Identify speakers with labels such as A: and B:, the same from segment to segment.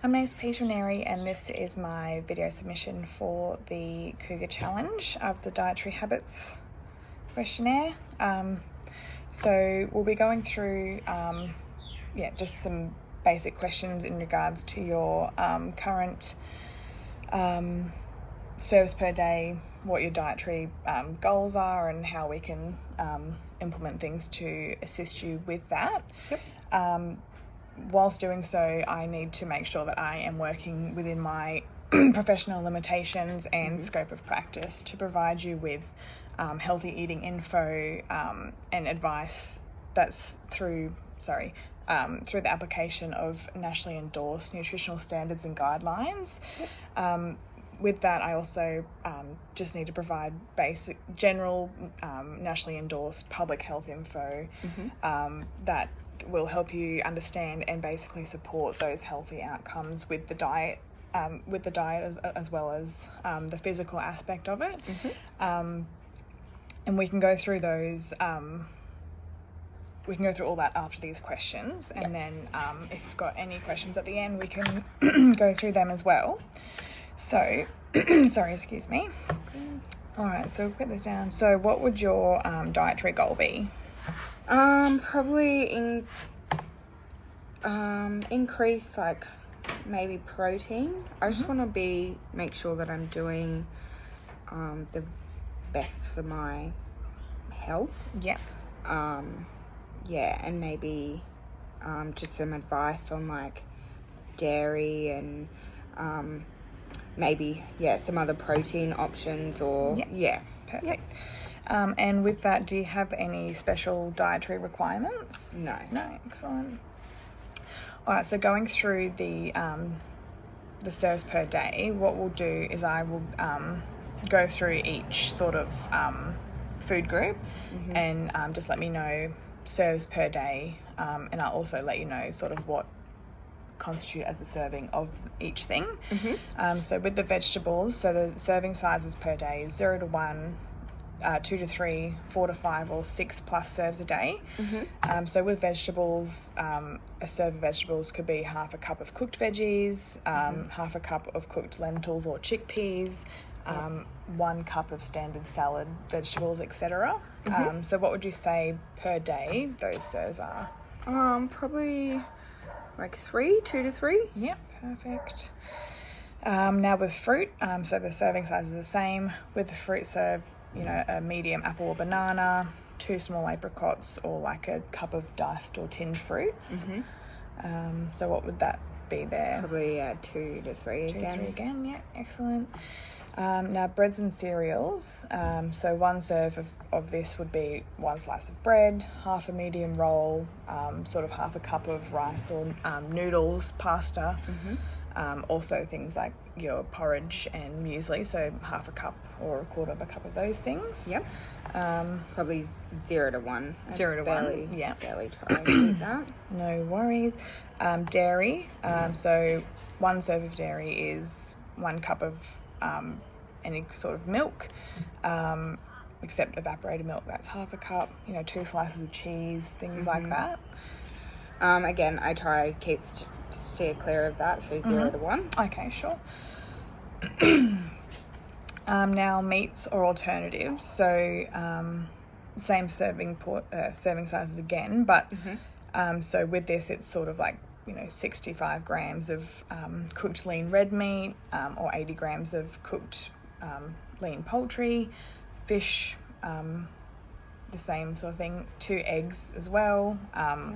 A: My name is Menary, and this is my video submission for the Cougar challenge of the dietary habits questionnaire. So we'll be going through just some basic questions in regards to your current serves per day, what your dietary goals are, and how we can implement things to assist you with that.
B: Yep.
A: Whilst doing so, I need to make sure that I am working within my professional limitations and scope of practice to provide you with healthy eating info and advice that's through the application of nationally endorsed nutritional standards and guidelines.
B: Yep.
A: With that, I also just need to provide basic, general, nationally endorsed public health info that will help you understand and basically support those healthy outcomes with the diet, as well as the physical aspect of it. And we can go through those. We can go through all that after these questions, and then if you've got any questions at the end, we can go through them as well. So, sorry, excuse me. All right, so we'll put this down. So what would your dietary goal be?
B: Probably increase, like, maybe protein. I just want to make sure that I'm doing the best for my health.
A: Yep.
B: And maybe just some advice on, like, dairy and maybe some other protein options or
A: Perfect.
B: Yep.
A: And with that, do you have any special dietary requirements?
B: No.
A: Excellent. All right, so going through the serves per day, what we'll do is I will go through each sort of food group and just let me know serves per day, and I'll also let you know sort of what constitute as a serving of each thing. So with the vegetables, so the serving sizes per day is 0 to 1, 2 to 3, 4 to 5, or 6 plus serves a day. So with vegetables, a serve of vegetables could be half a cup of cooked veggies, half a cup of cooked lentils or chickpeas, 1 cup of standard salad, vegetables, etc. So what would you say per day those serves are?
B: Probably like 2 to 3.
A: Yep, perfect. Now with fruit, so the serving size is the same. With the fruit serve, a medium apple or banana, 2 small apricots, or like a cup of diced or tinned fruits. So what would that be there?
B: Probably 2 to 3
A: 2
B: again.
A: to 3 again, yeah, excellent. Now breads and cereals, so 1 serve of this would be 1 slice of bread, half a medium roll, sort of half a cup of rice or noodles, pasta, also things like your porridge and muesli, so half a cup or a quarter of a cup of those things.
B: Yep. Probably 0 to 1.
A: 0 to 1, yeah.
B: Barely try to eat that.
A: No worries. Dairy, so 1 serve of dairy is 1 cup of any sort of milk, except evaporated milk, that's half a cup, 2 slices of cheese, things like that.
B: Again, I try steer clear of that, so 0 to 1.
A: Okay, sure. Now meats or alternatives, so same serving sizes again, but so with this it's sort of like 65 grams of cooked lean red meat, or 80 grams of cooked lean poultry, fish, the same sort of thing, 2 eggs as well,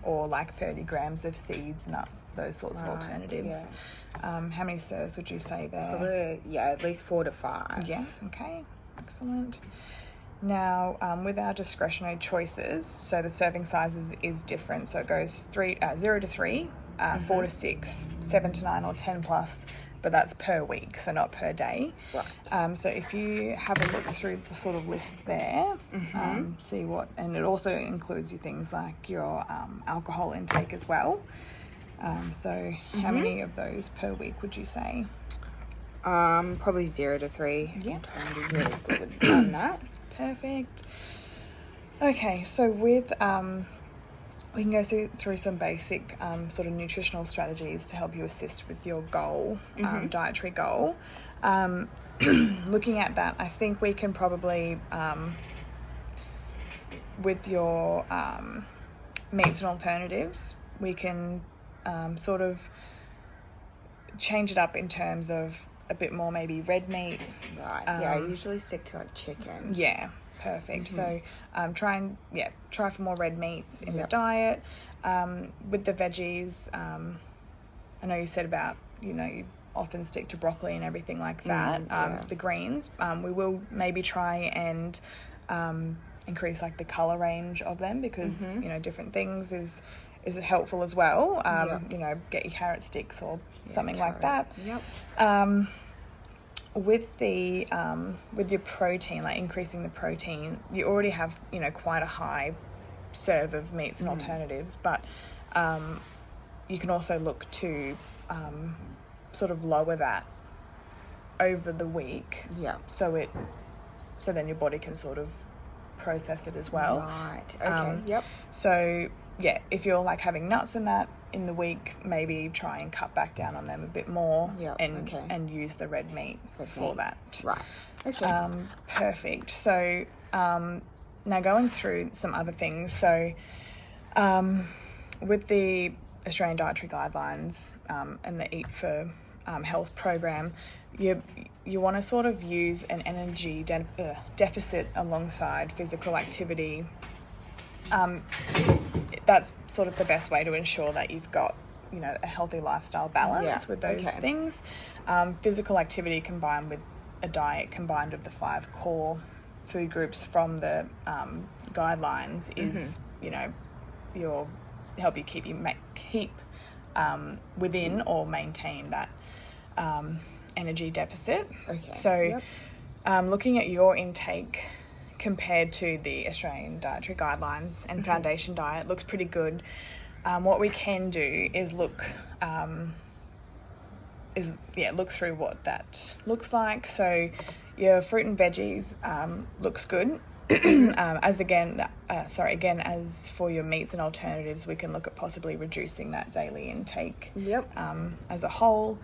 A: or like 30 grams of seeds, nuts, those sorts of alternatives. How many serves would you say there?
B: Probably, at least 4 to 5.
A: Yeah, okay, excellent. Now, with our discretionary choices, so the serving sizes is different, so it goes 0 to 3, 4 to 6, 7 to 9, or 10 plus, but that's per week, so not per day.
B: Right.
A: So if you have a look through the sort of list there, see what, and it also includes your things like your alcohol intake as well. So how many of those per week would you say?
B: Probably 0 to 3.
A: Yeah.
B: I'm trying to be really good on that.
A: Perfect. Okay, so with we can go through some basic sort of nutritional strategies to help you assist with your goal, dietary goal. Looking at that, I think we can probably, with your meats and alternatives, we can sort of change it up in terms of a bit more maybe red meat.
B: Right. Yeah, I usually stick to like chicken.
A: Yeah, perfect. So try for more red meats in the diet. With the veggies, I know you said about, you often stick to broccoli and everything like that. The greens, we will maybe try and increase like the color range of them, because different things is helpful as well. Get your carrot sticks or something like that. With your protein, like increasing the protein, you already have quite a high serve of meats and alternatives, but you can also look to sort of lower that over the week, so then your body can sort of process it as well.
B: Right. Okay.
A: So yeah, if you're like having nuts and that in the week, maybe try and cut back down on them a bit more, and use the red meat for that.
B: Right. Okay.
A: Perfect. So now going through some other things. So with the Australian Dietary Guidelines and the Eat for Health program, you want to sort of use an energy deficit alongside physical activity. That's sort of the best way to ensure that you've got a healthy lifestyle balance with those things. Physical activity combined with a diet combined of the 5 core food groups from the guidelines is help you keep within or maintain that energy deficit. So looking at your intake compared to the Australian Dietary Guidelines and Foundation Diet looks pretty good. What we can do is look through what that looks like. So your fruit and veggies looks good. As for your meats and alternatives, we can look at possibly reducing that daily intake as a whole.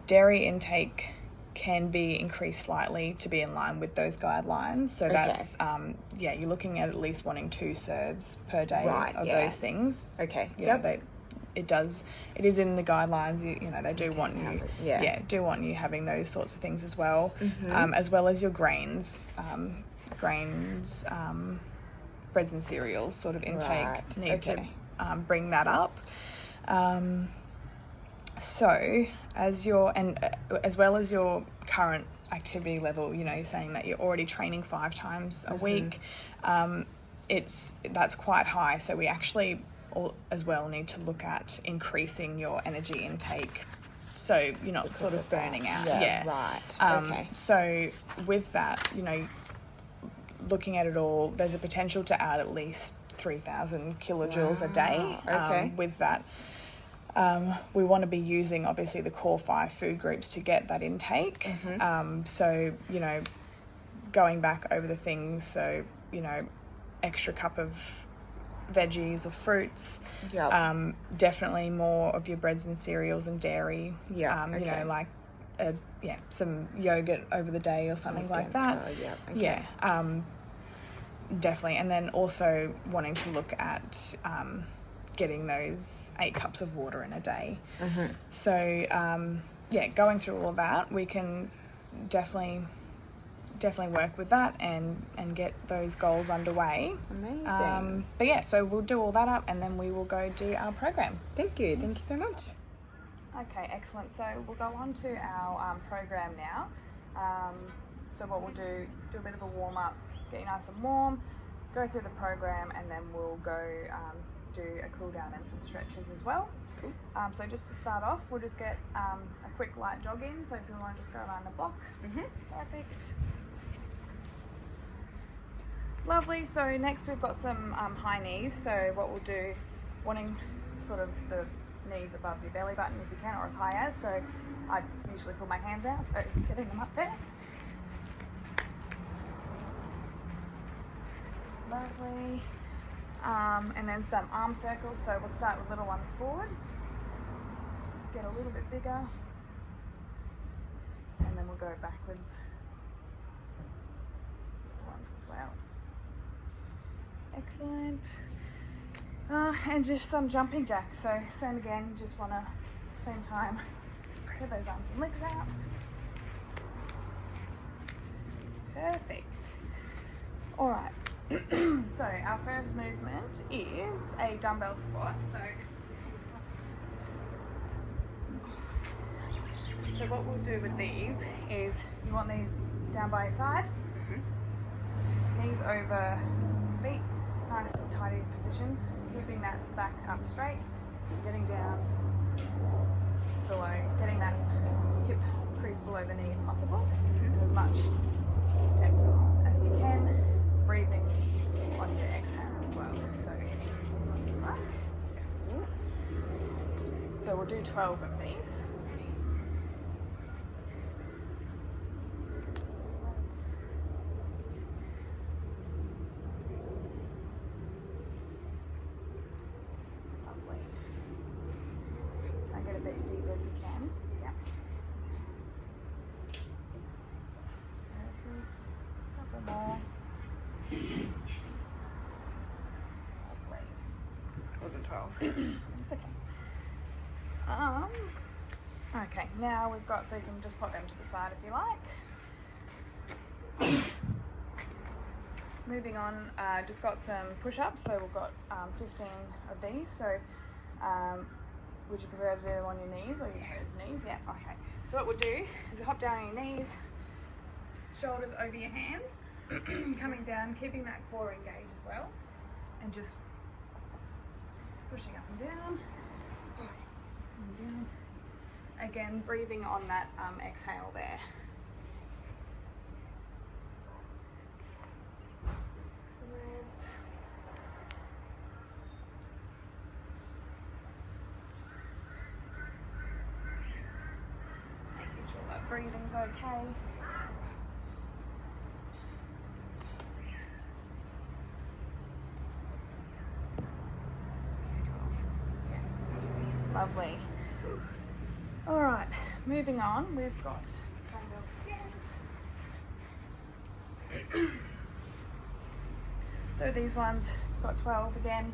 A: Dairy intake can be increased slightly to be in line with those guidelines. So that's, you're looking at least wanting 2 serves per day of those things. It is in the guidelines, they do want you having those sorts of things as well, as well as your grains, breads and cereals sort of intake need to bring that up. So as well as your current activity level, you're saying that you're already training 5 times a week. That's quite high. So we actually as well need to look at increasing your energy intake, so you're not sort of burning out. So with that, looking at it all, there's a potential to add at least 3,000 kilojoules a day. With that, we want to be using obviously the core 5 food groups to get that intake. So going back over the things, so extra cup of veggies or fruits, definitely more of your breads and cereals and dairy, like some yogurt over the day or something like that. Definitely. And then also wanting to look at getting those 8 cups of water in a day. So going through all of that, we can definitely work with that and get those goals underway.
B: Amazing.
A: So we'll do all that up and then we will go do our program.
B: Thank you so much.
A: Okay, excellent. So we'll go on to our program now. So what we'll do a bit of a warm up, get you nice and warm, go through the program, and then we'll go do a cool down and some stretches as well.
B: Cool.
A: So just to start off, we'll just get a quick light jog in. So if you want to just go around the block. Perfect. Lovely. So next we've got some high knees. So what we'll do, wanting sort of the knees above your belly button if you can, or as high as. So I usually pull my hands out, so getting them up there. Lovely. And then some arm circles. So we'll start with little ones forward, get a little bit bigger, and then we'll go backwards once as well. Excellent. And just some jumping jacks. So same again, you just want to, same time, spread those arms and legs out. Perfect. All right. So our first movement is a dumbbell squat. So what we'll do with these is you want these down by your side, knees over feet, nice tidy position, keeping that back up straight, getting down below, getting that hip crease below the knee if possible, and as much depth as you can, breathing on your exhale as well. So we'll do 12 of these. Lovely. Now get a bit deeper if you can. Yeah. Perfect. Couple more. Lovely. That wasn't 12. It's okay. Okay, now we've got, so you can just pop them to the side if you like. Moving on, just got some push-ups, so we've got 15 of these. So would you prefer to do them on your knees or your knees? Yeah, okay. So what we'll do is hop down on your knees, shoulders over your hands, coming down, keeping that core engaged as well, and just pushing up and down. Again, breathing on that exhale there. Excellent. Making sure that breathing's okay. Lovely. All right, moving on, we've got dumbbells again. So these ones, got 12 again.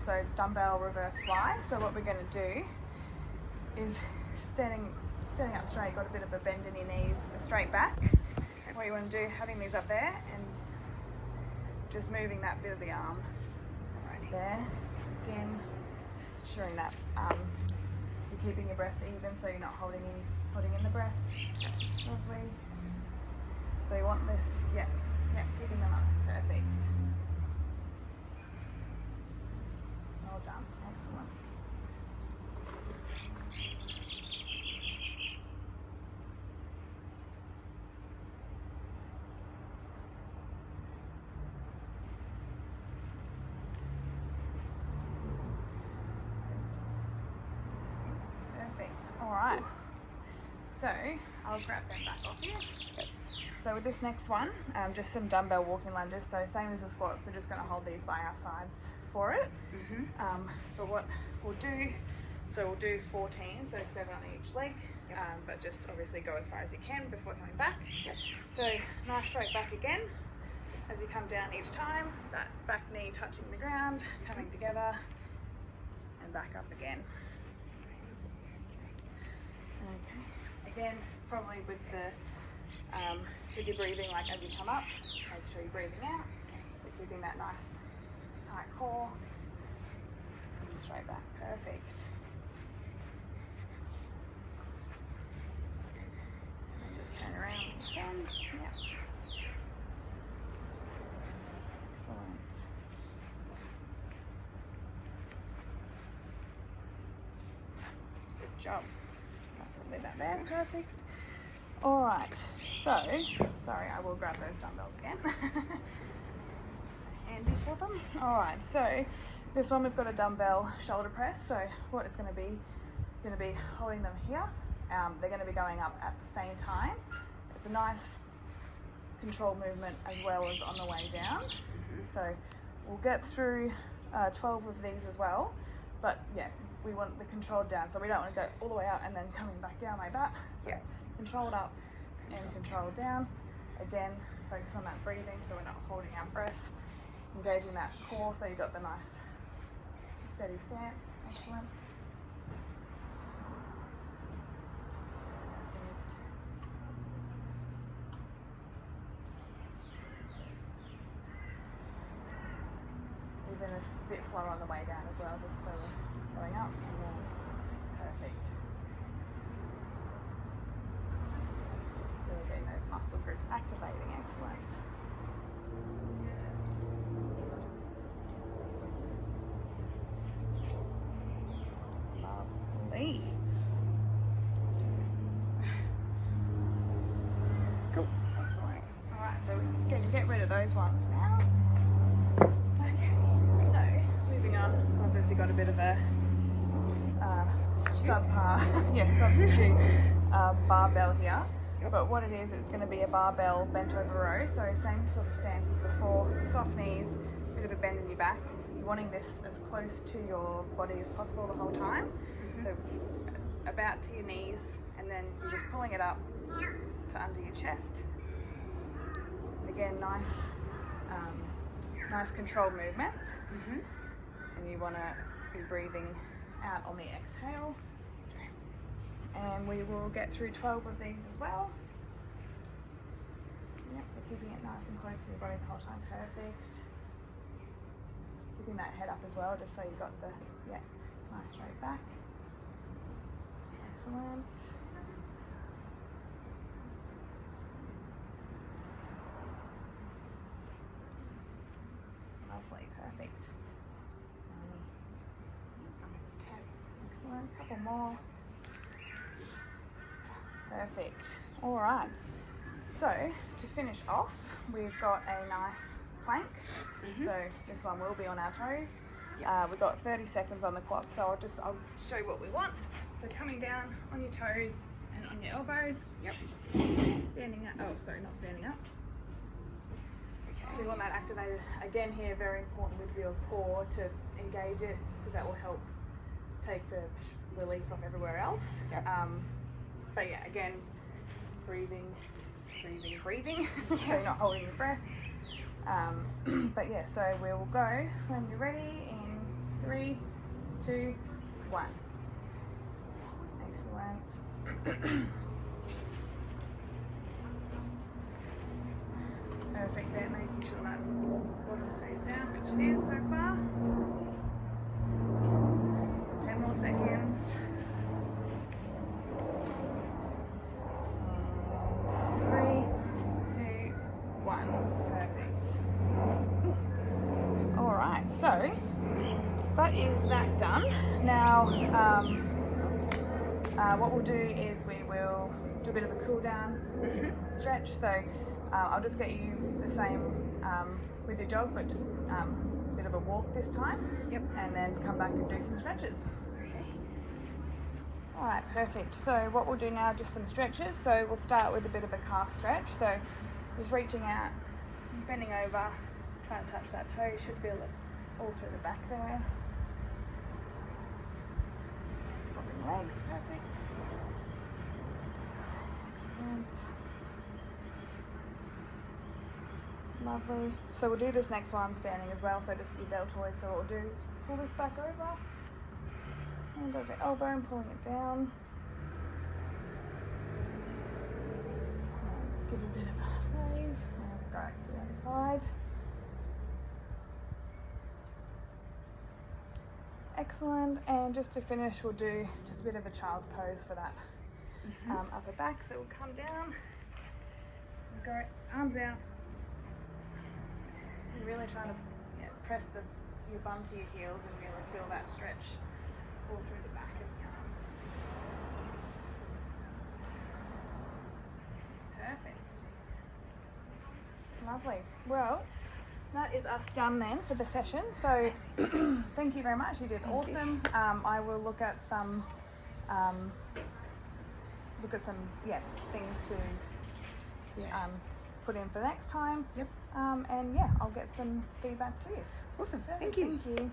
A: So dumbbell reverse fly. So what we're going to do is standing up straight, got a bit of a bend in your knees, straight back. And what you want to do, having these up there and just moving that bit of the arm there. Again, ensuring that you're keeping your breath even, so you're not holding in the breath. Lovely. So you want this, yeah, keeping them up. Perfect. Well done. Excellent. All right, so I'll grab them back off here. So with this next one, just some dumbbell walking lunges. So same as the squats, we're just going to hold these by our sides for it. But what we'll do, so we'll do 14, so 7 on each leg, but just obviously go as far as you can before coming back. So nice straight back again. As you come down each time, that back knee touching the ground, coming together, and back up again. Okay. Again, probably with your breathing, like as you come up, make sure you're breathing out, so keeping that nice tight core, and straight back. Perfect. And then just turn around again. Yeah. Excellent. Good job. Leave that there. Perfect. All right. So, sorry, I will grab those dumbbells again. Handy for them. All right. So, this one we've got a dumbbell shoulder press. So, what it's going to be holding them here. They're going to be going up at the same time. It's a nice controlled movement as well as on the way down. So, we'll get through 12 of these as well, but yeah, we want the controlled down, so we don't want to go all the way up and then coming back down like that. So
B: Yeah.
A: Controlled up and controlled down. Again, focus on that breathing so we're not holding our breath. Engaging that core so you've got the nice steady stance. Excellent. Even a bit slower on the way down as well, just slowly going up and then perfect. Really getting those muscle groups activating, excellent. Lovely.
B: Cool.
A: Excellent. Alright, so we can get rid of those ones now. Okay, so moving on. Obviously got a bit of a substitute barbell here.
B: Yep.
A: But what it is, it's going to be a barbell bent over row. So same sort of stance as before. Soft knees, bit of a bend in your back. You're wanting this as close to your body as possible the whole time. So about to your knees, and then you're just pulling it up to under your chest. And again, nice controlled movements. And you want to be breathing out on the exhale. And we will get through 12 of these as well. Yep, so keeping it nice and close to your body the whole time. Perfect. Keeping that head up as well, just so you've got the nice straight back. Excellent. Lovely, perfect. Excellent, couple more. Perfect. All right. So to finish off, we've got a nice plank. So this one will be on our toes. We've got 30 seconds on the clock, so I'll show you what we want. So coming down on your toes and on your elbows.
B: Yep.
A: Standing up. Oh, sorry, not standing up.
B: Okay.
A: So you want that activated. Again here, very important with your core to engage it, because that will help take the relief off everywhere else.
B: Yep.
A: But yeah, again, breathing. So you're not holding your breath. But yeah, so we will go when you're ready in 3, 2, 1. Excellent. Perfect there, making sure that bottom stays down, which it is so far. 10 more seconds. 3, 2, 1. Perfect. Alright, so that is that done. Now, what we'll do is we will do a bit of a cool down stretch. So I'll just get you the same with your jog, but just a bit of a walk this time.
B: Yep.
A: And then come back and do some stretches.
B: Okay.
A: Alright, perfect. So what we'll do now, just some stretches. So we'll start with a bit of a calf stretch. So just reaching out, bending over, trying to touch that toe. You should feel it all through the back there. Swapping legs, perfect. Excellent. Lovely. So we'll do this next one standing as well, so just your deltoid. So what we'll do is pull this back over, and over the elbow and pulling it down. And give a bit of a wave, and we'll go to the other side. Excellent. And just to finish, we'll do just a bit of a child's pose for that upper back. So we'll come down, and go arms out. You're really trying to press your bum to your heels and really feel that stretch all through the back of the arms. Perfect. Lovely. Well, that is us done then for the session. So thank you very much. You did awesome. I will look at some things to put in for next time.
B: Yep.
A: And yeah, I'll get some feedback to you.
B: Awesome. Thank you.
A: Thank you.